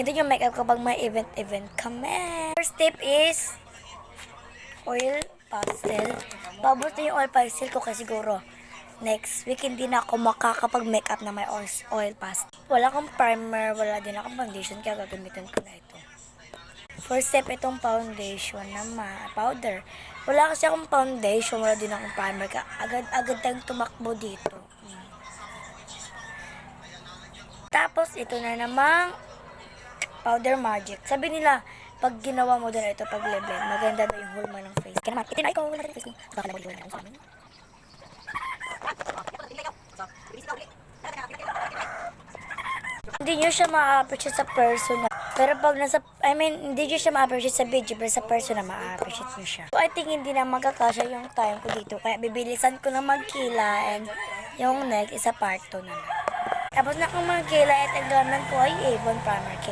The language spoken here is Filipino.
Ganito yung makeup kapag may event kami. First step is oil pastel. Paubos na yung oil pastel ko kasi siguro next week hindi na ako makakapag-makeup na may oil pastel. Wala akong primer, wala din akong foundation kaya gagamitin ko na ito. First step itong foundation na powder. Wala kasi akong foundation, wala din akong primer. Agad-agad tayong tumakbo dito. Tapos ito na namang powder magic. Sabi nila, pag ginawa mo doon ito, pag blend, maganda daw yung hulma ng face. Kaya naman, ito na ikaw, wala rin face ko. Baka lang mag-iwan na sa amin. Hindi nyo siya ma-appreciate sa person. Pero pag hindi nyo siya ma-appreciate sa video, pero sa person na ma-appreciate nyo siya. So, I think hindi na magkakasya yung time ko dito. Kaya bibilisan ko na magkila and yung next isa part 2 na lang. Tapos na akong magkila at ang gamit ko ay Avon Primer Killer.